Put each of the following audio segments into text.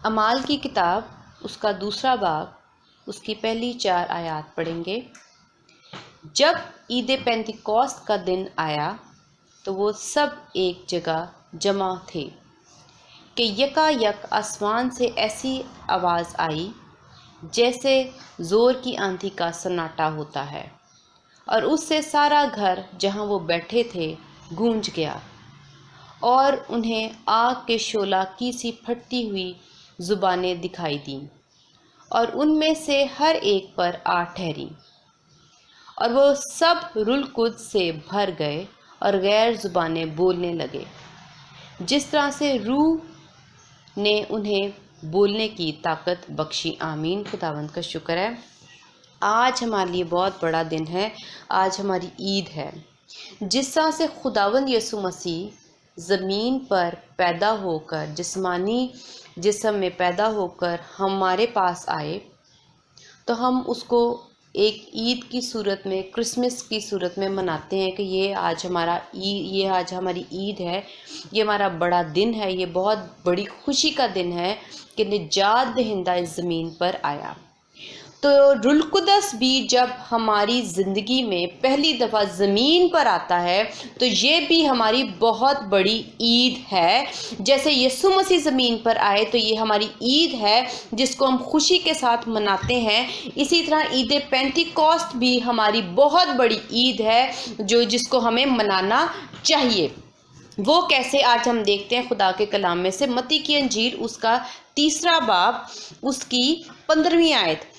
اعمال کی کتاب اس کا دوسرا باب اس کی پہلی 4 آیات پڑھیں گے۔ جب عید پینتیکوست کا دن آیا تو وہ سب ایک جگہ جمع تھے کہ یکا یک آسمان سے ایسی آواز آئی جیسے زور کی آندھی کا سناٹا ہوتا ہے، اور اس سے سارا گھر جہاں وہ بیٹھے تھے گونج گیا، اور انہیں آگ کے شعلہ کی سی پھٹتی ہوئی زبانیں دکھائی دیں، اور ان میں سے ہر ایک پر آ ٹھہریں، اور وہ سب روح القدس سے بھر گئے اور غیر زبانیں بولنے لگے جس طرح سے روح نے انہیں بولنے کی طاقت بخشی۔ آمین۔ خداوند کا شکر ہے، آج ہمارے لیے بہت بڑا دن ہے، آج ہماری عید ہے۔ جس طرح سے خداوند یسوع مسیح زمین پر پیدا ہو کر، جسمانی جسم میں پیدا ہو کر ہمارے پاس آئے، تو ہم اس کو ایک عید کی صورت میں، کرسمس کی صورت میں مناتے ہیں کہ یہ آج ہماری عید ہے، یہ ہمارا بڑا دن ہے، یہ بہت بڑی خوشی کا دن ہے کہ نجات دہندہ اس زمین پر آیا۔ تو روح القدس بھی جب ہماری زندگی میں پہلی دفعہ زمین پر آتا ہے تو یہ بھی ہماری بہت بڑی عید ہے۔ جیسے یسوع مسیح زمین پر آئے تو یہ ہماری عید ہے جس کو ہم خوشی کے ساتھ مناتے ہیں، اسی طرح عید پینتیکوست بھی ہماری بہت بڑی عید ہے جس کو ہمیں منانا چاہیے۔ وہ کیسے، آج ہم دیکھتے ہیں خدا کے کلام میں سے متی کی انجیل اس کا 3 باب اس کی 15ویں آیت۔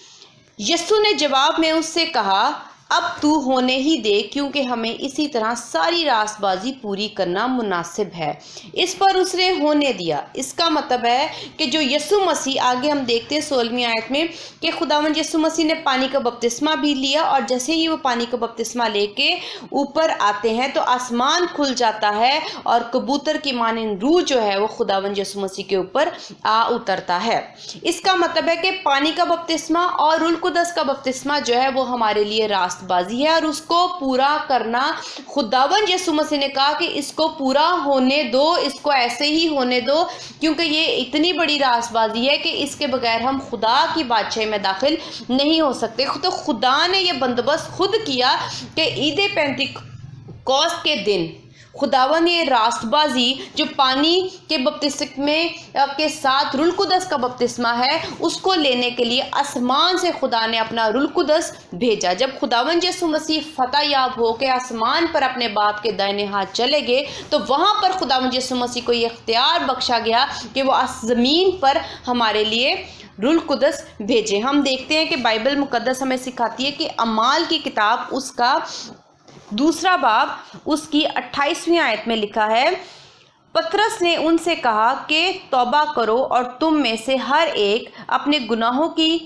یسوع نے جواب میں اس سے کہا، اب تو ہونے ہی دے، کیونکہ ہمیں اسی طرح ساری راست بازی پوری کرنا مناسب ہے۔ اس پر اس نے ہونے دیا۔ اس کا مطلب ہے کہ جو یسوع مسیح، آگے ہم دیکھتے ہیں 16ویں آیت میں کہ خداوند یسوع مسیح نے پانی کا بپتسمہ بھی لیا، اور جیسے ہی وہ پانی کا بپتسمہ لے کے اوپر آتے ہیں تو آسمان کھل جاتا ہے، اور کبوتر کی مانند روح جو ہے وہ خداوند یسوع مسیح کے اوپر آ اترتا ہے۔ اس کا مطلب ہے کہ پانی کا بپتسمہ اور روح القدس کا بپتسمہ جو ہے وہ ہمارے لیے راست بازی ہے، اور اس کو پورا کرنا خداوند یسوع مسیح نے کہا کہ اس کو پورا ہونے دو، اس کو ایسے ہی ہونے دو، کیونکہ یہ اتنی بڑی راست بازی ہے کہ اس کے بغیر ہم خدا کی بادشاہی میں داخل نہیں ہو سکتے۔ تو خدا نے یہ بندوبست خود کیا کہ عید پینتیکوست کے دن خداوند نے راست بازی جو پانی کے بپتسمے کے ساتھ روح القدس کا بپتسمہ ہے اس کو لینے کے لیے آسمان سے خدا نے اپنا روح القدس بھیجا۔ جب خداوند یسوع مسیح فتح یاب ہو کے آسمان پر اپنے باپ کے دائیں ہاتھ چلے گئے تو وہاں پر خداوند یسوع مسیح کو یہ اختیار بخشا گیا کہ وہ زمین پر ہمارے لیے روح القدس بھیجے۔ ہم دیکھتے ہیں کہ بائبل مقدس ہمیں سکھاتی ہے کہ اعمال کی کتاب اس کا 2 باب اس کی 28ویں آیت میں لکھا ہے، پطرس نے ان سے کہا کہ توبہ کرو اور تم میں سے ہر ایک اپنے گناہوں کی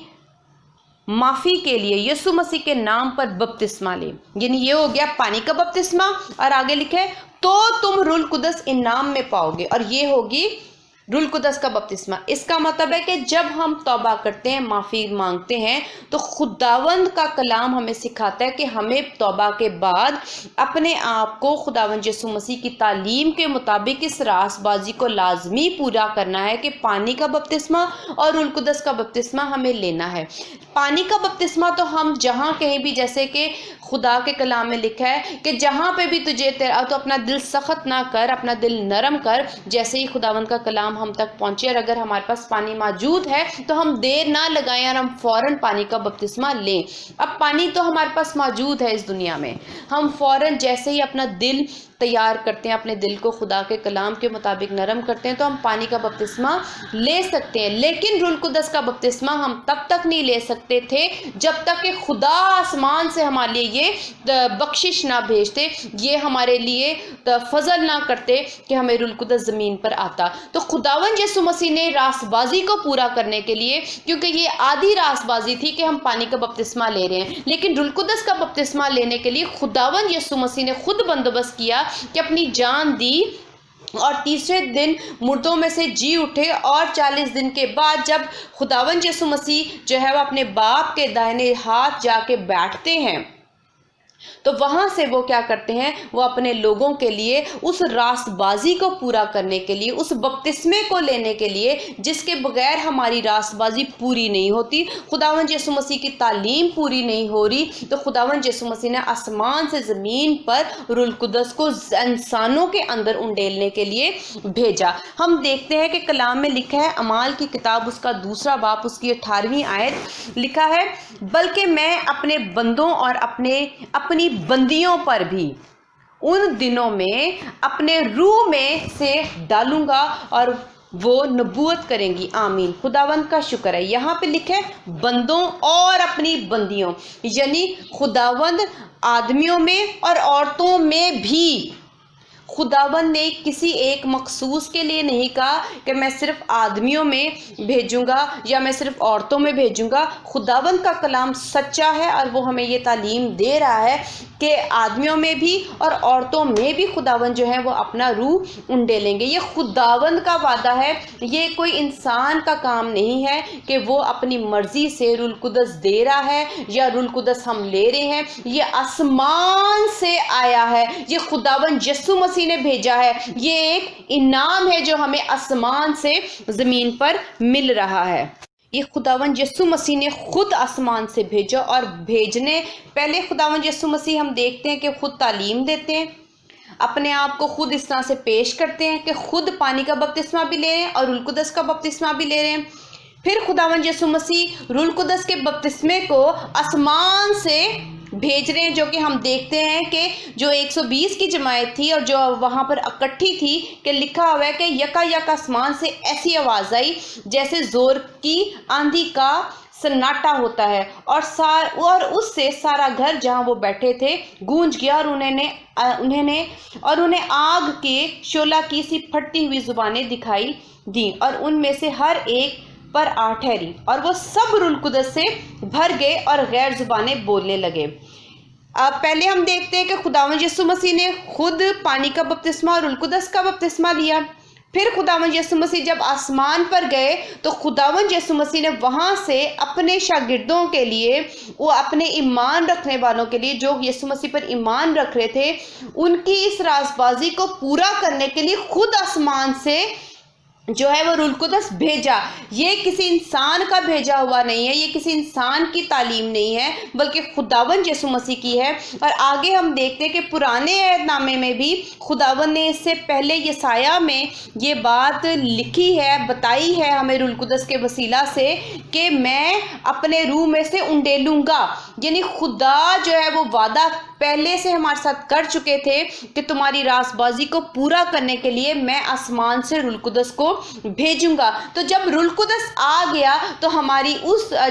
معافی کے لیے یسوع مسیح کے نام پر بپتسمہ لے۔ یعنی یہ ہو گیا پانی کا بپتسمہ، اور آگے لکھے تو تم روح القدس انعام میں پاؤ گے، اور یہ ہوگی روح القدس کا بپتسمہ۔ اس کا مطلب ہے کہ جب ہم توبہ کرتے ہیں، معافی مانگتے ہیں، تو خداوند کا کلام ہمیں سکھاتا ہے کہ ہمیں توبہ کے بعد اپنے آپ کو خداوند یسوع مسیح کی تعلیم کے مطابق اس راست بازی کو لازمی پورا کرنا ہے کہ پانی کا بپتسمہ اور روح القدس کا بپتسمہ ہمیں لینا ہے۔ پانی کا بپتسمہ تو ہم جہاں کہیں بھی، جیسے کہ خدا کے کلام میں لکھا ہے کہ جہاں پہ بھی تجھے تو اپنا دل سخت نہ کر، اپنا دل نرم کر۔ جیسے ہی خداوند کا کلام ہم تک پہنچے اور اگر ہمارے پاس پانی موجود ہے تو ہم دیر نہ لگائیں اور ہم فوراً پانی کا بپتسمہ لیں۔ اب پانی تو ہمارے پاس موجود ہے اس دنیا میں، ہم فوراً جیسے ہی اپنا دل تیار کرتے ہیں، اپنے دل کو خدا کے کلام کے مطابق نرم کرتے ہیں تو ہم پانی کا بپتسمہ لے سکتے ہیں۔ لیکن روح القدس کا بپتسمہ ہم تب تک نہیں لے سکتے تھے جب تک کہ خدا آسمان سے ہمارے لیے یہ بخشش نہ بھیجتے، یہ ہمارے لیے فضل نہ کرتے کہ ہمیں روح القدس زمین پر آتا۔ تو خداوند یسوع مسیح نے راست بازی کو پورا کرنے کے لیے، کیونکہ یہ آدھی راست بازی تھی کہ ہم پانی کا بپتسمہ لے رہے ہیں، لیکن روح القدس کا بپتسمہ لینے کے لیے خداوند یسوع مسیح نے خود بندوبست کیا کہ اپنی جان دی، اور تیسرے دن مردوں میں سے جی اٹھے، اور 40 دن کے بعد جب خداوند یسوع مسیح جو ہے وہ اپنے باپ کے دائیں ہاتھ جا کے بیٹھتے ہیں تو وہاں سے وہ کیا کرتے ہیں، وہ اپنے لوگوں کے لیے اس راست بازی کو پورا کرنے کے لیے، اس بپتسمے کو لینے کے لیے جس کے بغیر ہماری راست بازی پوری نہیں ہوتی، خداوند یسوع مسیح کی تعلیم پوری نہیں ہو رہی، تو خداوند یسوع مسیح نے آسمان سے زمین پر روح القدس کو انسانوں کے اندر انڈیلنے کے لیے بھیجا۔ ہم دیکھتے ہیں کہ کلام میں لکھا ہے، اعمال کی کتاب اس کا 2 باب اس کی 18ویں آیت لکھا ہے، بلکہ میں اپنے بندوں اور اپنی بندیوں پر بھی ان دنوں میں اپنے روح میں سے ڈالوں گا اور وہ نبوت کریں گی۔ آمین، خداوند کا شکر ہے۔ یہاں پہ لکھے بندوں اور اپنی بندیوں، یعنی خداوند آدمیوں میں اور عورتوں میں بھی، خداوند نے کسی ایک مخصوص کے لیے نہیں کہا کہ میں صرف آدمیوں میں بھیجوں گا یا میں صرف عورتوں میں بھیجوں گا۔ خداوند کا کلام سچا ہے اور وہ ہمیں یہ تعلیم دے رہا ہے کہ آدمیوں میں بھی اور عورتوں میں بھی خداوند جو ہے وہ اپنا روح انڈیلیں گے۔ یہ خداوند کا وعدہ ہے، یہ کوئی انسان کا کام نہیں ہے کہ وہ اپنی مرضی سے روح القدس دے رہا ہے یا روح القدس ہم لے رہے ہیں، یہ آسمان سے آیا ہے، یہ خداوند یسوع مسیح نے بھیجا ہے، یہ ایک انعام ہے جو ہمیں آسمان سے زمین پر مل رہا ہے۔ یہ خداوند یسوع مسیح نے خود آسمان سے بھیجا، اور بھیجنے پہلے خداوند یسوع مسیح ہم دیکھتے ہیں کہ خود تعلیم دیتے ہیں، اپنے آپ کو خود اس طرح سے پیش کرتے ہیں کہ خود پانی کا بپتسمہ بھی لے رہے ہیں اور روح القدس کا بپتسمہ بھی لے رہے ہیں۔ پھر خداوند یسوع مسیح روح القدس کے بپتسمے کو آسمان سے بھیج رہے ہیں، جو کہ ہم دیکھتے ہیں کہ جو 120 کی جماعت تھی اور جو وہاں پر اکٹھی تھی، کہ لکھا ہوا ہے کہ یکا یک آسمان سے ایسی آواز آئی جیسے زور کی آندھی کا سناٹا ہوتا ہے، اور اس سے سارا گھر جہاں وہ بیٹھے تھے گونج گیا، اور انہیں آگ کے شعلہ کی سی پھٹتی ہوئی زبانیں دکھائی دیں، اور ان میں سے ہر ایک پر آ ٹھہری، اور وہ سب روح القدس سے بھر گئے اور غیر زبانیں بولنے لگے۔ اب پہلے ہم دیکھتے ہیں کہ خداوند یسوع مسیح نے خود پانی کا بپتسمہ اور روح القدس کا بپتسمہ لیا۔ پھر خداوند یسوع مسیح جب آسمان پر گئے تو خداوند یسوع مسیح نے وہاں سے اپنے شاگردوں کے لیے، وہ اپنے ایمان رکھنے والوں کے لیے جو یسوع مسیح پر ایمان رکھ رہے تھے، ان کی اس رازبازی کو پورا کرنے کے لیے خود آسمان سے جو ہے وہ روح القدس بھیجا۔ یہ کسی انسان کا بھیجا ہوا نہیں ہے، یہ کسی انسان کی تعلیم نہیں ہے، بلکہ خداوند یسوع مسیح کی ہے۔ اور آگے ہم دیکھتے ہیں کہ پرانے عہد نامے میں بھی خداوند نے اس سے پہلے یسایہ میں یہ بات لکھی ہے، بتائی ہے ہمیں روح القدس کے وسیلہ سے کہ میں اپنے روح میں سے انڈیلوں گا، یعنی خدا جو ہے وہ وعدہ پہلے سے ہمارے ساتھ کر چکے تھے کہ تمہاری راست بازی کو پورا کرنے کے لیے میں آسمان سے روح القدس کو بھیجوں گا۔ تو جب روح القدس آ گیا تو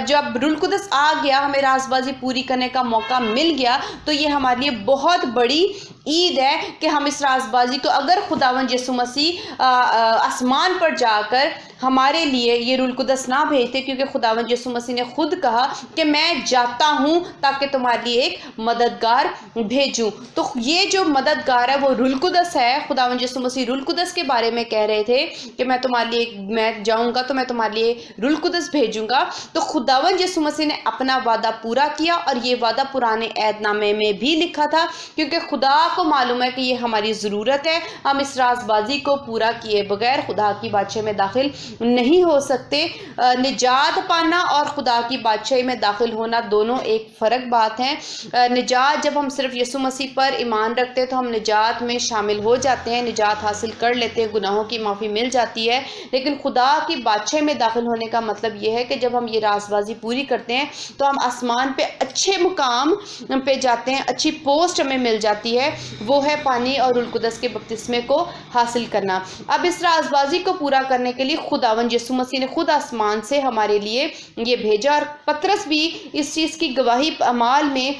جب روح القدس آ گیا، ہمیں راست بازی پوری کرنے کا موقع مل گیا، تو یہ ہمارے لیے بہت بڑی عید ہے کہ ہم اس راست بازی کو، اگر خداوند یسوع مسیح آسمان پر جا کر ہمارے لیے یہ روح القدس نہ بھیجتے، کیونکہ خداوند یسوع مسیح نے خود کہا کہ میں جاتا ہوں تاکہ تمہارے لیے ایک مددگار بھیجوں۔ تو یہ جو مددگار ہے وہ روح القدس ہے۔ خداوند یسوع مسیح روح القدس کے بارے میں کہہ رہے تھے کہ میں جاؤں گا تو میں تمہارے لیے روح القدس بھیجوں گا۔ تو خداوند یسوع مسیح نے اپنا وعدہ پورا کیا، اور یہ وعدہ پرانے عہد نامے میں بھی لکھا تھا، کیونکہ خدا کو معلوم ہے کہ یہ ہماری ضرورت ہے، ہم اس راز بازی کو پورا کیے بغیر خدا کی بادشاہی میں داخل نہیں ہو سکتے۔ نجات پانا اور خدا کی بادشاہی میں داخل ہونا دونوں ایک فرق بات ہے۔ نجات، جب ہم صرف یسوع مسیح پر ایمان رکھتے ہیں تو ہم نجات میں شامل ہو جاتے ہیں، نجات حاصل کر لیتے ہیں، گناہوں کی معافی مل جاتی ہے، لیکن خدا کی بادشاہی میں داخل ہونے کا مطلب یہ ہے کہ جب ہم یہ راز بازی پوری کرتے ہیں تو ہم آسمان پہ اچھے مقام پہ جاتے ہیں، اچھی پوسٹ ہمیں مل جاتی ہے، وہ ہے پانی اور روح القدس کے بپتسمے کو حاصل کرنا۔ اب اس راز بازی کو پورا کرنے کے لیے خداوند یسوع مسیح نے خود آسمان سے ہمارے لیے یہ بھیجا، اور پطرس بھی اس چیز کی گواہی اعمال میں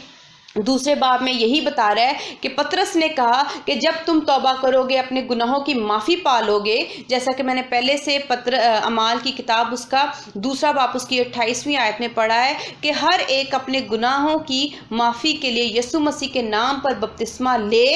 2 باب میں یہی بتا رہا ہے کہ پطرس نے کہا کہ جب تم توبہ کرو گے، اپنے گناہوں کی معافی پالو گے، جیسا کہ میں نے پہلے سے اعمال کی کتاب اس کا 2 باب اس کی 28ویں آیت میں پڑھا ہے کہ ہر ایک اپنے گناہوں کی معافی کے لیے یسوع مسیح کے نام پر بپتسمہ لے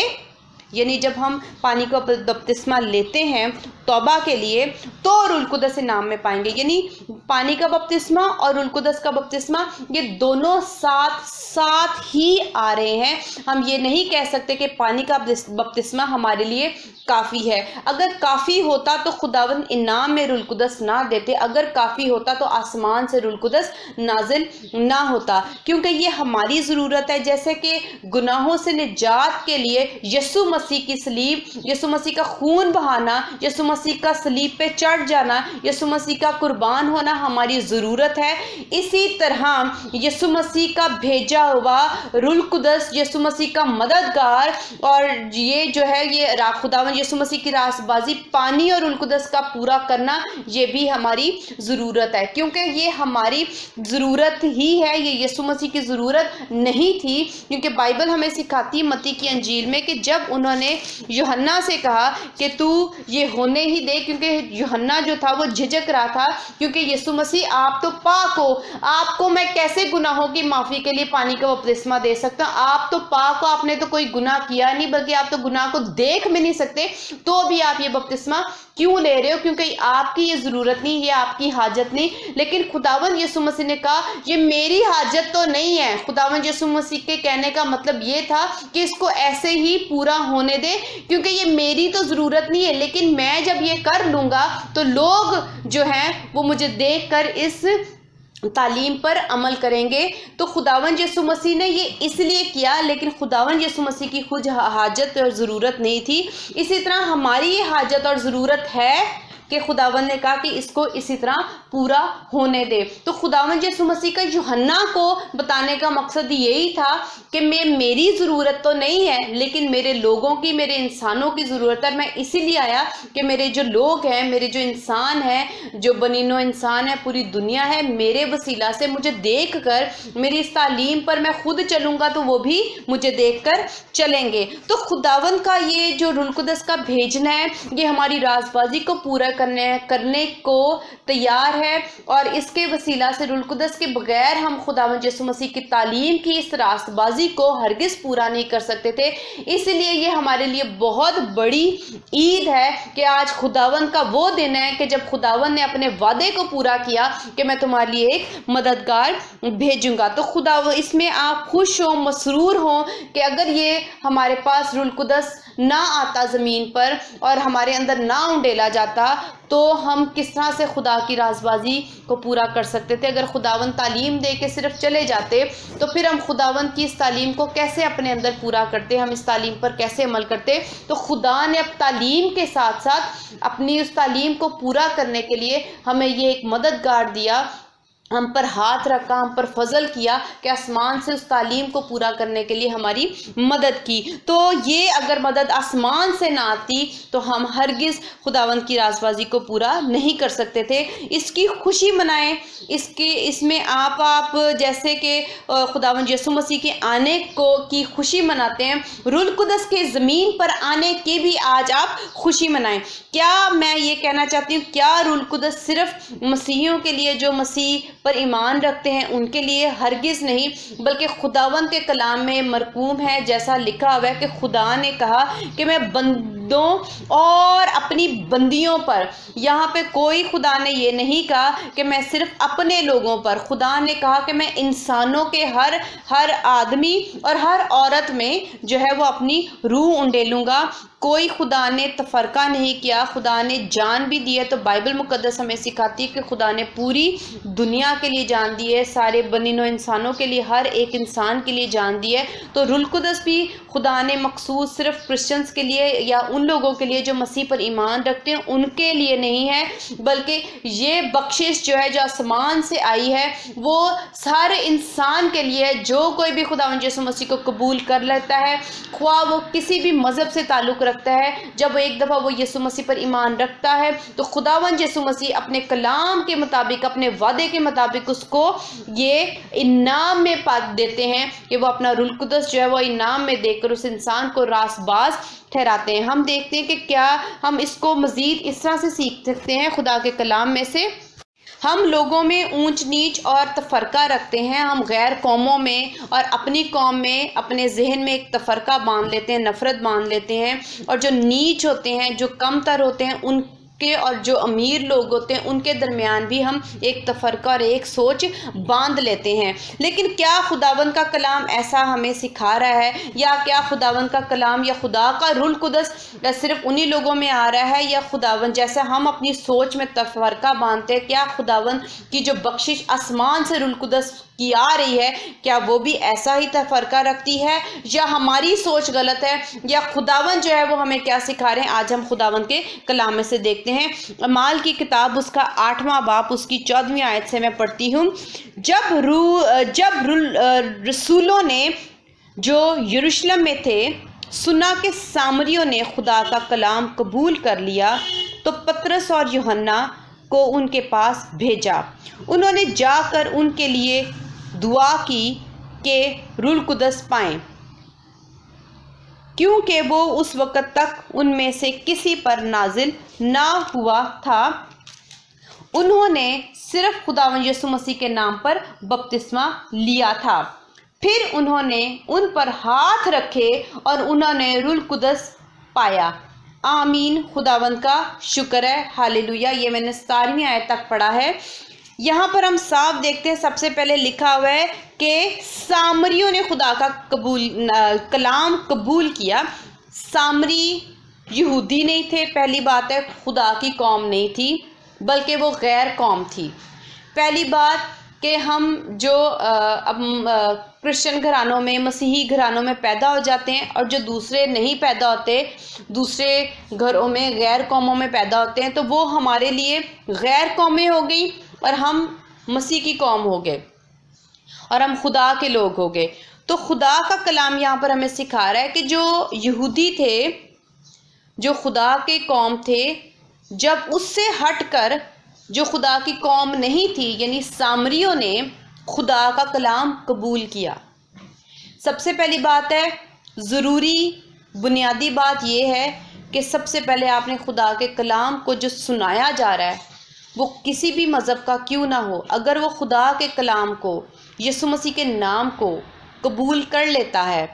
یعنی جب ہم پانی کا بپتسمہ لیتے ہیں توبہ کے لیے تو روح القدس انعام میں پائیں گے. یعنی پانی کا بپتسمہ اور روح القدس کا بپتسمہ یہ دونوں ساتھ ساتھ ہی آ رہے ہیں. ہم یہ نہیں کہہ سکتے کہ پانی کا بپتسمہ ہمارے لیے کافی ہے. اگر کافی ہوتا تو خداوند انعام میں روح القدس نہ دیتے. اگر کافی ہوتا تو آسمان سے روح القدس نازل نہ ہوتا، کیونکہ یہ ہماری ضرورت ہے. جیسے کہ گناہوں سے نجات کے لیے یسوع مسیح کی صلیب، یسوع مسیح کا خون بہانا، یسوع مسیح کا صلیب پہ چڑھ جانا، یسوع مسیح کا قربان ہونا ہماری ضرورت ہے. اسی طرح یسوع مسیح کا بھیجا ہوا روح القدس، یسوع مسیح کا مددگار، اور یہ جو ہے یہ خداوند یسوع مسیح کی راست بازی پانی اور روح القدس کا پورا کرنا، یہ بھی ہماری ضرورت ہے. کیونکہ یہ ہماری ضرورت ہی ہے، یہ یسوع مسیح کی ضرورت نہیں تھی. کیونکہ بائبل ہمیں سکھاتی متی کی انجیل میں کہ جب انہوں نے یوحنا سے کہا کہ تو یہ ہونے ہی دے، کیونکہ یوحنا جو تھا وہ جھجک رہا تھا، کیونکہ یسوع مسیح آپ تو پاک ہو، آپ کو میں کیسے گناہوں کی معافی کے لیے پانی کا بپتسمہ دے سکتا ہوں؟ آپ تو پاک ہو، آپ نے تو کوئی گناہ کیا نہیں، بلکہ آپ تو گناہ کو دیکھ بھی نہیں سکتے، تو بھی آپ یہ بپتسمہ کیوں لے رہے ہو؟ کیونکہ آپ کی یہ ضرورت نہیں، یہ آپ کی حاجت نہیں. لیکن خداوند یسوع مسیح نے کہا یہ میری حاجت تو نہیں ہے. خداوند یسوع مسیح کے کہنے کا مطلب یہ تھا کہ اس کو ایسے ہی پورا ہونے دے، کیونکہ یہ میری تو ضرورت نہیں ہے، لیکن میں جب یہ کر لوں گا تو لوگ جو ہیں وہ مجھے دیکھ کر اس تعلیم پر عمل کریں گے. تو خداوند یسوع مسیح نے یہ اس لیے کیا، لیکن خداوند یسوع مسیح کی خود حاجت اور ضرورت نہیں تھی. اسی طرح ہماری یہ حاجت اور ضرورت ہے کہ خداوند نے کہا کہ اس کو اسی طرح پورا ہونے دے. تو خداوند یسوع مسیح کا یوحنا کو بتانے کا مقصد یہی تھا کہ میری ضرورت تو نہیں ہے، لیکن میرے لوگوں کی، میرے انسانوں کی ضرورت ہے. میں اسی لیے آیا کہ میرے جو لوگ ہیں، میرے جو انسان ہیں، جو بنی نوع انسان ہے، پوری دنیا ہے، میرے وسیلہ سے مجھے دیکھ کر، میری اس تعلیم پر میں خود چلوں گا تو وہ بھی مجھے دیکھ کر چلیں گے. تو خداوند کا یہ جو روح القدس کا بھیجنا ہے، یہ ہماری راز بازی کو پورا کرنے کو تیار ہے. اور اس کے وسیلہ سے روح القدس کے بغیر ہم خداوند یسوع مسیح کی تعلیم کی اس راست بازی کو ہرگز پورا نہیں کر سکتے تھے. اس لیے یہ ہمارے لیے بہت بڑی عید ہے کہ آج خداوند کا وہ دن ہے کہ جب خداوند نے اپنے وعدے کو پورا کیا کہ میں تمہارے لیے ایک مددگار بھیجوں گا. تو اس میں آپ خوش ہوں، مسرور ہوں کہ اگر یہ ہمارے پاس روح القدس نہ آتا زمین پر اور ہمارے اندر نہ انڈیلا جاتا تو ہم کس طرح سے خدا کی رازبازی کو پورا کر سکتے تھے. اگر خداوند تعلیم دے کے صرف چلے جاتے تو پھر ہم خداوند کی اس تعلیم کو کیسے اپنے اندر پورا کرتے، ہم اس تعلیم پر کیسے عمل کرتے. تو خدا نے اب تعلیم کے ساتھ ساتھ اپنی اس تعلیم کو پورا کرنے کے لیے ہمیں یہ ایک مددگار دیا، ہم پر ہاتھ رکھا، ہم پر فضل کیا کہ آسمان سے اس تعلیم کو پورا کرنے کے لیے ہماری مدد کی. تو یہ اگر مدد آسمان سے نہ آتی تو ہم ہرگز خداوند کی رازبازی کو پورا نہیں کر سکتے تھے. اس کی خوشی منائیں، اس میں آپ جیسے کہ خداوند یسوع مسیح کے آنے کی خوشی مناتے ہیں، روح القدس کے زمین پر آنے کی بھی آج آپ خوشی منائیں. کیا میں یہ کہنا چاہتی ہوں، کیا روح القدس صرف مسیحیوں کے لیے جو مسیح پر ایمان رکھتے ہیں ان کے لیے؟ ہرگز نہیں، بلکہ خداوند کے کلام میں مرقوم ہے، جیسا لکھا ہوا ہے کہ خدا نے کہا کہ میں بندوں اور اپنی بندیوں پر، یہاں پہ کوئی خدا نے یہ نہیں کہا کہ میں صرف اپنے لوگوں پر، خدا نے کہا کہ میں انسانوں کے ہر آدمی اور ہر عورت میں جو ہے وہ اپنی روح انڈیلوں گا. کوئی خدا نے تفرقہ نہیں کیا، خدا نے جان بھی دی ہے. تو بائبل مقدس ہمیں سکھاتی ہے کہ خدا نے پوری دنیا کے لیے جان دی ہے، سارے بنی نوع انسانوں کے لیے، ہر ایک انسان کے لیے جان دی ہے. تو روح القدس بھی خدا نے مخصوص صرف کرسچنز کے لیے یا ان لوگوں کے لیے جو مسیح پر ایمان رکھتے ہیں ان کے لیے نہیں ہے، بلکہ یہ بخشش جو ہے جو آسمان سے آئی ہے وہ سارے انسان کے لیے. جو کوئی بھی خداوند یسوع مسیح کو قبول کر لیتا ہے، خواہ وہ کسی بھی مذہب سے تعلق رکھتا ہے، جب ایک دفعہ وہ یسوع مسیح پر ایمان رکھتا ہے تو خداوند یسوع مسیح اپنے کلام کے مطابق، اپنے وعدے کے مطابق اس کو یہ انعام میں دیتے ہیں کہ وہ اپنا روح القدس جو ہے وہ انعام میں دے کر اس انسان کو راست باز ٹھہراتے ہیں. ہم دیکھتے ہیں کہ کیا ہم اس کو مزید اس طرح سے سیکھ سکتے ہیں خدا کے کلام میں سے. ہم لوگوں میں اونچ نیچ اور تفرقہ رکھتے ہیں، ہم غیر قوموں میں اور اپنی قوم میں اپنے ذہن میں ایک تفرقہ باندھ لیتے ہیں، نفرت باندھ لیتے ہیں، اور جو نیچ ہوتے ہیں، جو کم تر ہوتے ہیں، ان کے اور جو امیر لوگ ہوتے ہیں ان کے درمیان بھی ہم ایک تفرقہ اور ایک سوچ باندھ لیتے ہیں۔ لیکن کیا خداوند کا کلام ایسا ہمیں سکھا رہا ہے، یا کیا خداوند کا کلام یا خدا کا روح القدس صرف انہی لوگوں میں آ رہا ہے، یا خداوند جیسے ہم اپنی سوچ میں تفرقہ باندھتے ہیں، کیا خداوند کی جو بخشش آسمان سے روح القدس کی آ رہی ہے، کیا وہ بھی ایسا ہی تفرقہ رکھتی ہے، یا ہماری سوچ غلط ہے، یا خداوند جو ہے وہ ہمیں کیا سکھا رہے ہیں؟ آج ہم خداوند کے کلام میں سے دیکھتے ہیں۔ اعمال کی کتاب اس کا 8واں باب اس کی 14ویں آیت سے میں پڑھتی ہوں۔ جب رسولوں نے جو یروشلم میں تھے سنا کہ سامریوں نے خدا کا کلام قبول کر لیا، تو پطرس اور یوحنا کو ان کے پاس بھیجا۔ انہوں نے جا کر ان کے لیے دعا کی کہ روح القدس پائیں، کیونکہ وہ اس وقت تک ان میں سے کسی پر نازل نہ ہوا تھا۔ انہوں نے صرف خداوند یسوع مسیح کے نام پر بپتسمہ لیا تھا۔ پھر انہوں نے ان پر ہاتھ رکھے اور انہوں نے روح القدس پایا۔ آمین، خداوند کا شکر ہے، ہاللویہ۔ یہ میں نے 17ویں آیت تک پڑھا ہے۔ یہاں پر ہم صاف دیکھتے ہیں، سب سے پہلے لکھا ہوا ہے کہ سامریوں نے خدا کا کلام قبول کیا۔ سامری یہودی نہیں تھے، پہلی بات ہے، خدا کی قوم نہیں تھی، بلکہ وہ غیر قوم تھی۔ پہلی بات کہ ہم جو کرسچن گھرانوں میں، مسیحی گھرانوں میں پیدا ہو جاتے ہیں، اور جو دوسرے نہیں پیدا ہوتے، دوسرے گھروں میں غیر قوموں میں پیدا ہوتے ہیں، تو وہ ہمارے لیے غیر قومیں ہو گئی اور ہم مسیح کی قوم ہو گئے اور ہم خدا کے لوگ ہو گئے۔ تو خدا کا کلام یہاں پر ہمیں سکھا رہا ہے کہ جو یہودی تھے، جو خدا کے قوم تھے، جب اس سے ہٹ کر جو خدا کی قوم نہیں تھی، یعنی سامریوں نے خدا کا کلام قبول کیا۔ سب سے پہلی بات ہے، ضروری بنیادی بات یہ ہے کہ سب سے پہلے آپ نے خدا کے کلام کو جو سنایا جا رہا ہے، وہ کسی بھی مذہب کا کیوں نہ ہو، اگر وہ خدا کے کلام کو، یسوع مسیح کے نام کو قبول کر لیتا ہے،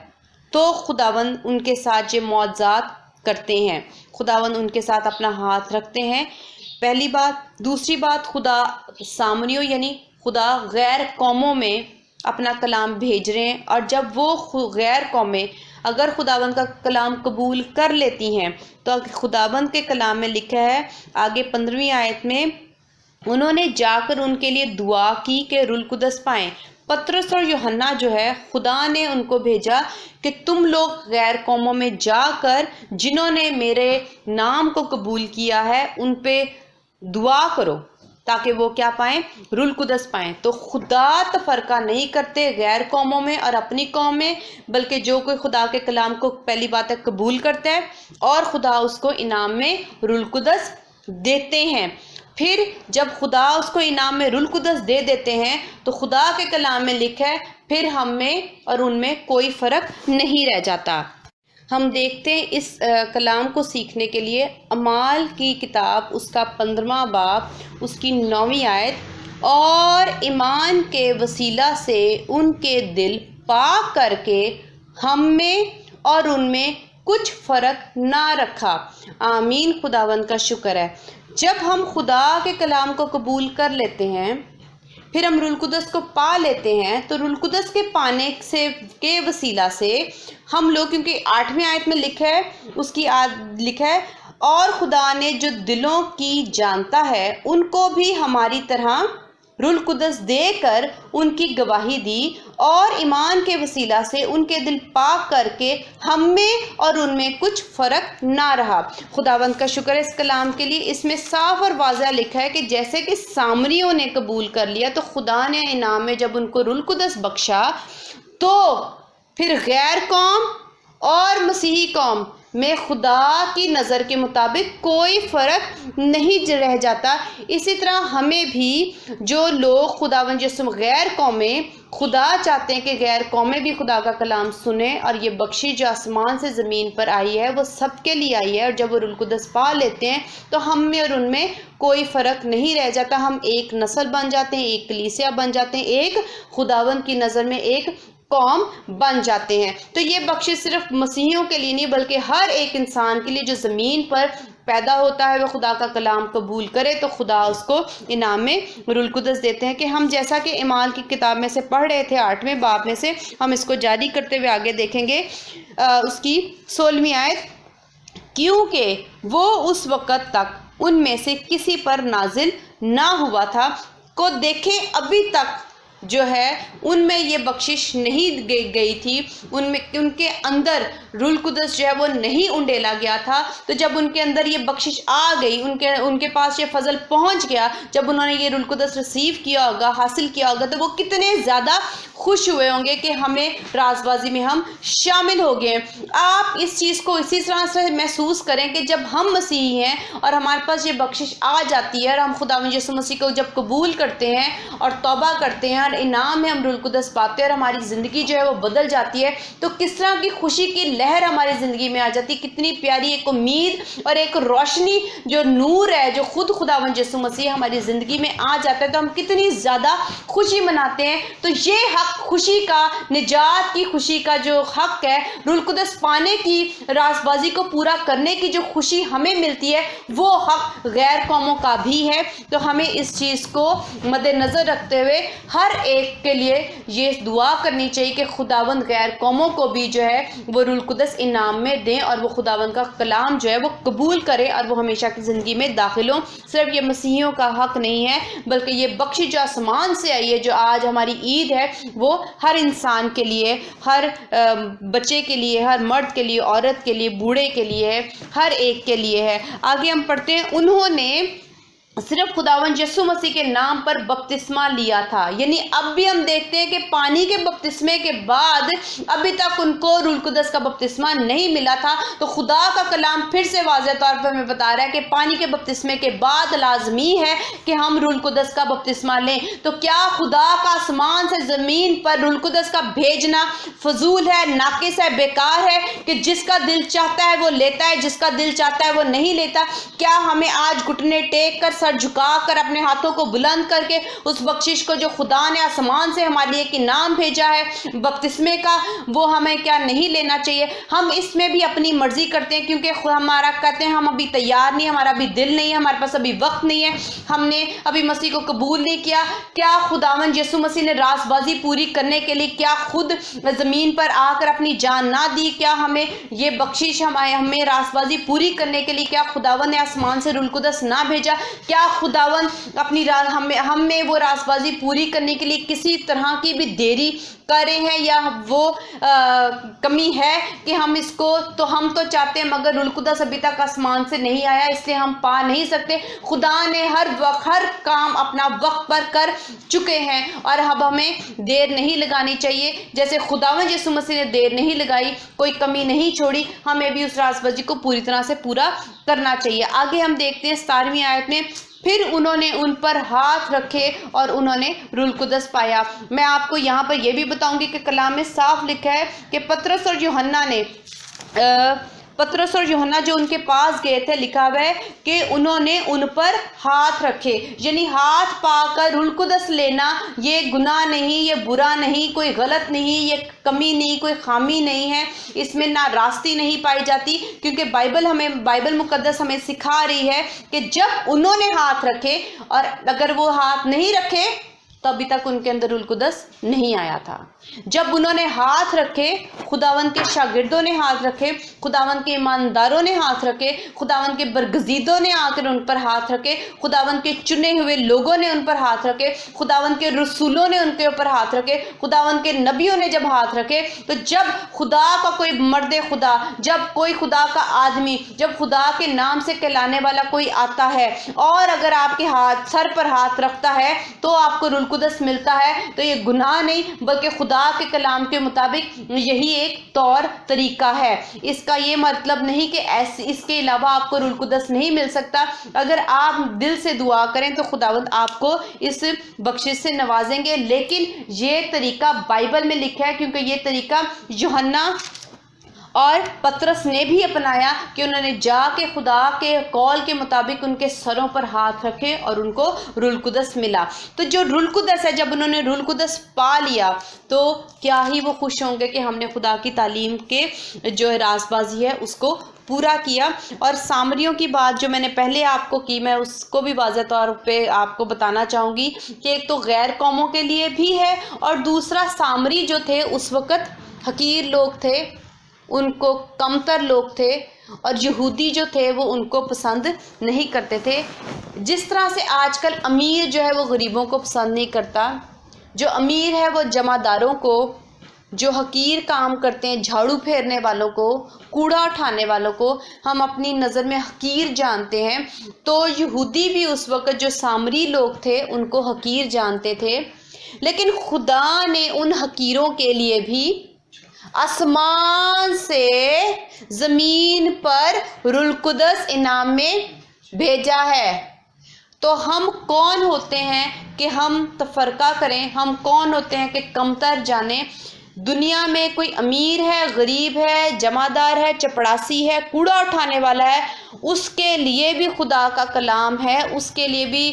تو خداوند ان کے ساتھ یہ معجزات کرتے ہیں، خداوند ان کے ساتھ اپنا ہاتھ رکھتے ہیں، پہلی بات۔ دوسری بات، خدا سامریوں یعنی خدا غیر قوموں میں اپنا کلام بھیج رہے ہیں، اور جب وہ غیر قومیں اگر خداوند کا کلام قبول کر لیتی ہیں، تو خداوند کے کلام میں لکھا ہے آگے 15ویں آیت میں، انہوں نے جا کر ان کے لیے دعا کی کہ روح القدس پائیں۔ پطرس اور یوحنا جو ہے، خدا نے ان کو بھیجا کہ تم لوگ غیر قوموں میں جا کر جنہوں نے میرے نام کو قبول کیا ہے ان پہ دعا کرو تاکہ وہ کیا پائیں؟ روح القدس پائیں۔ تو خدا تفرقہ نہیں کرتے غیر قوموں میں اور اپنی قوم میں، بلکہ جو کوئی خدا کے کلام کو پہلی بات ہے قبول کرتا ہے، اور خدا اس کو انعام میں روح القدس دیتے ہیں۔ پھر جب خدا اس کو انعام میں روح القدس دے دیتے ہیں، تو خدا کے کلام میں لکھا ہے پھر ہم میں اور ان میں کوئی فرق نہیں رہ جاتا۔ ہم دیکھتے ہیں اس کلام کو سیکھنے کے لیے اعمال کی کتاب اس کا 15واں باب اس کی 9ویں آیت، اور ایمان کے وسیلہ سے ان کے دل پاک کر کے ہم میں اور ان میں کچھ فرق نہ رکھا۔ آمین، خداوند کا شکر ہے۔ جب ہم خدا کے کلام کو قبول کر لیتے ہیں، پھر ہم روح القدس کو پا لیتے ہیں، تو روح القدس کے پانے کے وسیلہ سے ہم لوگ، کیونکہ 8ویں آیت میں لکھا ہے، اس کی لکھا ہے، اور خدا نے جو دلوں کی جانتا ہے ان کو بھی ہماری طرح روح القدس دے کر ان کی گواہی دی، اور ایمان کے وسیلہ سے ان کے دل پاک کر کے ہم میں اور ان میں کچھ فرق نہ رہا۔ خداوند کا شکر ہے اس کلام کے لیے۔ اس میں صاف اور واضح لکھا ہے کہ جیسے کہ سامریوں نے قبول کر لیا، تو خدا نے انعام میں جب ان کو روح القدس بخشا، تو پھر غیر قوم اور مسیحی قوم میں خدا کی نظر کے مطابق کوئی فرق نہیں رہ جاتا۔ اسی طرح ہمیں بھی جو لوگ خداوند یسوع غیر قومیں، خدا چاہتے ہیں کہ غیر قومیں بھی خدا کا کلام سنیں، اور یہ بخشش جو آسمان سے زمین پر آئی ہے وہ سب کے لیے آئی ہے، اور جب وہ روح القدس پا لیتے ہیں تو ہم میں اور ان میں کوئی فرق نہیں رہ جاتا، ہم ایک نسل بن جاتے ہیں، ایک کلیسیا بن جاتے ہیں، ایک خداوند کی نظر میں ایک قوم بن جاتے ہیں۔ تو یہ بخشش صرف مسیحیوں کے لیے نہیں بلکہ ہر ایک انسان کے لیے جو زمین پر پیدا ہوتا ہے وہ خدا کا کلام قبول کرے تو خدا اس کو انعام میں روح القدس دیتے ہیں۔ کہ ہم جیسا کہ اعمال کی کتاب میں سے پڑھ رہے تھے 8ویں باب میں سے، ہم اس کو جاری کرتے ہوئے آگے دیکھیں گے اس کی 16ویں آیت، کیونکہ وہ اس وقت تک ان میں سے کسی پر نازل نہ ہوا تھا کو دیکھیں ابھی تک جو ہے ان میں یہ بخشش نہیں گئی تھی، ان کے اندر روح القدس جو ہے وہ نہیں انڈیلا گیا تھا۔ تو جب ان کے اندر یہ بخشش آ گئی، ان کے پاس یہ فضل پہنچ گیا، جب انہوں نے یہ روح القدس ریسیو کیا ہوگا، حاصل کیا ہوگا، تو وہ کتنے زیادہ خوش ہوئے ہوں گے کہ ہمیں راز بازی میں ہم شامل ہو گئے۔ آپ اس چیز کو اسی طرح سے محسوس کریں کہ جب ہم مسیحی ہیں اور ہمارے پاس یہ بخشش آ جاتی ہے اور ہم خداوند یسوع مسیح کو جب قبول کرتے ہیں اور توبہ کرتے ہیں اور انعام میں ہم روح القدس پاتے ہیں اور ہماری زندگی جو ہے وہ بدل جاتی ہے، تو کس طرح کی خوشی کی لہر ہماری زندگی میں آ جاتی ہے، کتنی پیاری ایک امید اور ایک روشنی جو نور ہے جو خود خداوند یسوع مسیح ہماری زندگی میں آ جاتا ہے، تو ہم کتنی زیادہ خوشی مناتے ہیں۔ تو یہ حق خوشی کا، نجات کی خوشی کا جو حق ہے، روح القدس پانے کی، راز بازی کو پورا کرنے کی جو خوشی ہمیں ملتی ہے، وہ حق غیر قوموں کا بھی ہے۔ تو ہمیں اس چیز کو مد نظر رکھتے ہوئے ہر ایک کے لیے یہ دعا کرنی چاہیے کہ خداوند غیر قوموں کو بھی جو ہے وہ روح القدس انعام میں دیں اور وہ خداوند کا کلام جو ہے وہ قبول کرے اور وہ ہمیشہ کی زندگی میں داخل ہوں۔ صرف یہ مسیحیوں کا حق نہیں ہے بلکہ یہ بخشش جو آسمان سے آئی ہے، جو آج ہماری عید ہے، وہ ہر انسان کے لیے، ہر بچے کے لیے، ہر مرد کے لیے، عورت کے لیے، بوڑھے کے لیے، ہر ایک کے لیے ہے۔ آگے ہم پڑھتے ہیں، انہوں نے صرف خداوند یسوع مسیح کے نام پر بپتسمہ لیا تھا۔ یعنی اب بھی ہم دیکھتے ہیں کہ پانی کے بپتسمے کے بعد ابھی تک ان کو روح القدس کا بپتسمہ نہیں ملا تھا۔ تو خدا کا کلام پھر سے واضح طور پر ہمیں بتا رہا ہے کہ پانی کے بپتسمے کے بعد لازمی ہے کہ ہم روح القدس کا بپتسمہ لیں۔ تو کیا خدا کا آسمان سے زمین پر روح القدس کا بھیجنا فضول ہے، ناقص ہے، بیکار ہے کہ جس کا دل چاہتا ہے وہ لیتا ہے، جس کا دل چاہتا ہے وہ نہیں لیتا؟ کیا ہمیں آج گھٹنے ٹیک کر، سر جھکا کر، اپنے ہاتھوں کو بلند کر کے اس بخشش کو جو خدا نے آسمان سے ہمارے لیے ایک انعام بھیجا ہے بپتسمے کا، وہ ہمیں کیا نہیں لینا چاہیے؟ ہم اس میں بھی اپنی مرضی کرتے ہیں کیونکہ ہمارا کہتے ہیں ہم ابھی تیار نہیں، ہمارا ابھی دل نہیں ہے، ہمارے پاس ابھی وقت نہیں ہے، ہم نے ابھی مسیح کو قبول نہیں کیا۔ کیا خداوند یسوع مسیح نے راز بازی پوری کرنے کے لیے کیا خود زمین پر آ کر اپنی جان نہ دی؟ کیا ہمیں یہ بخشش ہمیں راز بازی پوری کرنے کے لیے کیا خداوند نے آسمان سے روح القدس نہ بھیجا؟ کیا خداوند اپنی ہم میں وہ راز بازی پوری کرنے کے لیے کسی طرح کی بھی دیری کر رہے ہیں یا وہ کمی ہے کہ ہم اس کو ہم تو چاہتے ہیں مگر روح القدس ابھی تک آسمان سے نہیں آیا اس لیے ہم پا نہیں سکتے؟ خدا نے ہر وقت ہر کام اپنا وقت پر کر چکے ہیں اور اب ہمیں دیر نہیں لگانی چاہیے۔ جیسے خداوند یسوع مسیح نے دیر نہیں لگائی، کوئی کمی نہیں چھوڑی، ہمیں بھی اس راز بازی کو پوری طرح سے پورا کرنا چاہیے۔ آگے ہم دیکھتے ہیں 17ویں آیت میں، پھر انہوں نے ان پر ہاتھ رکھے اور انہوں نے روح القدس پایا۔ میں آپ کو یہاں پر یہ بھی بتاؤں گی کہ کلام میں صاف لکھا ہے کہ پطرس اور یوحنا جو ان کے پاس گئے تھے، لکھا ہوا ہے کہ انہوں نے ان پر ہاتھ رکھے۔ یعنی ہاتھ پا کر روح القدس لینا یہ گناہ نہیں، یہ برا نہیں، کوئی غلط نہیں، یہ کمی نہیں، کوئی خامی نہیں ہے، اس میں نہ راستی نہیں پائی جاتی، کیونکہ بائبل مقدس ہمیں سکھا رہی ہے کہ جب انہوں نے ہاتھ رکھے، اور اگر وہ ہاتھ نہیں رکھے تو ابھی تک ان کے اندر روح القدس نہیں آیا تھا۔ جب انہوں نے ہاتھ رکھے، خداوند کے شاگردوں نے ہاتھ رکھے، خداوند کے ایمانداروں نے ہاتھ رکھے، خداوند کے برگزیدوں نے آ کر ان پر ہاتھ رکھے، خداوند کے چنے ہوئے لوگوں نے ان پر ہاتھ رکھے، خداوند کے رسولوں نے ان کے اوپر ہاتھ رکھے، خداوند کے نبیوں نے جب ہاتھ رکھے، تو جب خدا کا کوئی مرد خدا، جب کوئی خدا کا آدمی، جب خدا کے نام سے کہلانے والا کوئی آتا ہے اور اگر آپ کے سر پر ہاتھ رکھتا ہے تو آپ کو روح القدس ملتا ہے تو یہ گناہ نہیں بلکہ خدا کے کلام کے مطابق یہی ایک طور طریقہ ہے۔ اس کا یہ مطلب نہیں کہ اس کے علاوہ آپ کو روح القدس نہیں مل سکتا۔ اگر آپ دل سے دعا کریں تو خداوند آپ کو اس بخشش سے نوازیں گے، لیکن یہ طریقہ بائبل میں لکھا ہے، کیونکہ یہ طریقہ یوحنا اور پطرس نے بھی اپنایا کہ انہوں نے جا کے خدا کے قول کے مطابق ان کے سروں پر ہاتھ رکھے اور ان کو روح القدس ملا۔ تو جو روح القدس ہے، جب انہوں نے روح القدس پا لیا تو کیا ہی وہ خوش ہوں گے کہ ہم نے خدا کی تعلیم کے جو راز بازی ہے اس کو پورا کیا۔ اور سامریوں کی بات جو میں نے پہلے آپ کو کی، میں اس کو بھی واضح طور پہ آپ کو بتانا چاہوں گی کہ ایک تو غیر قوموں کے لیے بھی ہے، اور دوسرا سامری جو تھے اس وقت حقیر لوگ تھے، ان کو کمتر لوگ تھے، اور یہودی جو تھے وہ ان کو پسند نہیں کرتے تھے۔ جس طرح سے آج کل امیر جو ہے وہ غریبوں کو پسند نہیں کرتا، جو امیر ہے وہ جمع داروں کو، جو حقیر کام کرتے ہیں جھاڑو پھیرنے والوں کو، کوڑا اٹھانے والوں کو ہم اپنی نظر میں حقیر جانتے ہیں، تو یہودی بھی اس وقت جو سامری لوگ تھے ان کو حقیر جانتے تھے۔ لیکن خدا نے ان حقیروں کے لیے بھی آسمان سے زمین پر روح القدس انعام میں بھیجا ہے۔ تو ہم کون ہوتے ہیں کہ ہم تفرقہ کریں؟ ہم کون ہوتے ہیں کہ کمتر جانیں؟ دنیا میں کوئی امیر ہے، غریب ہے، جمع دار ہے، چپڑاسی ہے، کوڑا اٹھانے والا ہے، اس کے لیے بھی خدا کا کلام ہے، اس کے لیے بھی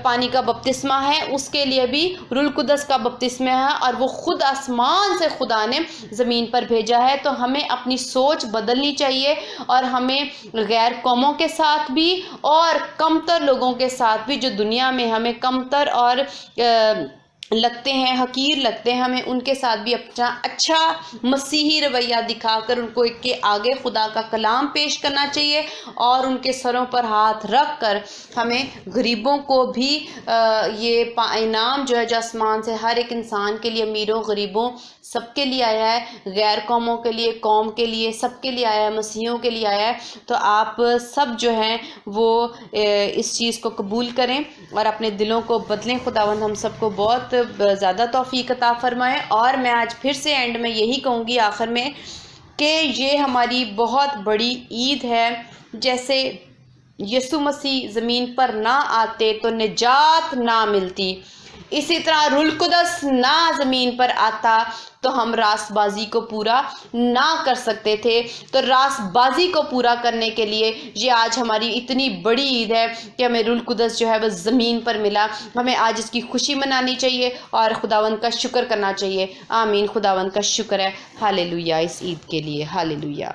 پانی کا بپتسمہ ہے، اس کے لیے بھی روح القدس کا بپتسمہ ہے، اور وہ خود آسمان سے خدا نے زمین پر بھیجا ہے۔ تو ہمیں اپنی سوچ بدلنی چاہیے، اور ہمیں غیر قوموں کے ساتھ بھی اور کمتر لوگوں کے ساتھ بھی جو دنیا میں ہمیں کمتر اور لگتے ہیں، حقیر لگتے ہیں، ہمیں ان کے ساتھ بھی اپنا اچھا مسیحی رویہ دکھا کر ان کو ایک کے آگے خدا کا کلام پیش کرنا چاہیے، اور ان کے سروں پر ہاتھ رکھ کر ہمیں غریبوں کو بھی یہ انعام جو ہے جو آسمان سے ہر ایک انسان کے لیے، امیروں غریبوں سب کے لیے آیا ہے، غیر قوموں کے لیے، قوم کے لیے، سب کے لیے آیا ہے، مسیحیوں کے لیے آیا ہے۔ تو آپ سب جو ہیں وہ اس چیز کو قبول کریں اور اپنے دلوں کو بدلیں۔ خداوند ہم سب کو بہت زیادہ توفیق عطا فرمائے۔ اور میں آج پھر سے اینڈ میں یہی کہوں گی آخر میں کہ یہ ہماری بہت بڑی عید ہے۔ جیسے یسوع مسیح زمین پر نہ آتے تو نجات نہ ملتی، اسی طرح روح القدس نہ زمین پر آتا تو ہم راست بازی کو پورا نہ کر سکتے تھے۔ تو راست بازی کو پورا کرنے کے لیے یہ آج ہماری اتنی بڑی عید ہے کہ ہمیں روح القدس جو ہے وہ زمین پر ملا۔ ہمیں آج اس کی خوشی منانی چاہیے اور خداوند کا شکر کرنا چاہیے۔ آمین۔ خداوند کا شکر ہے، ہالے لویا، اس عید کے لیے، ہالے لویا۔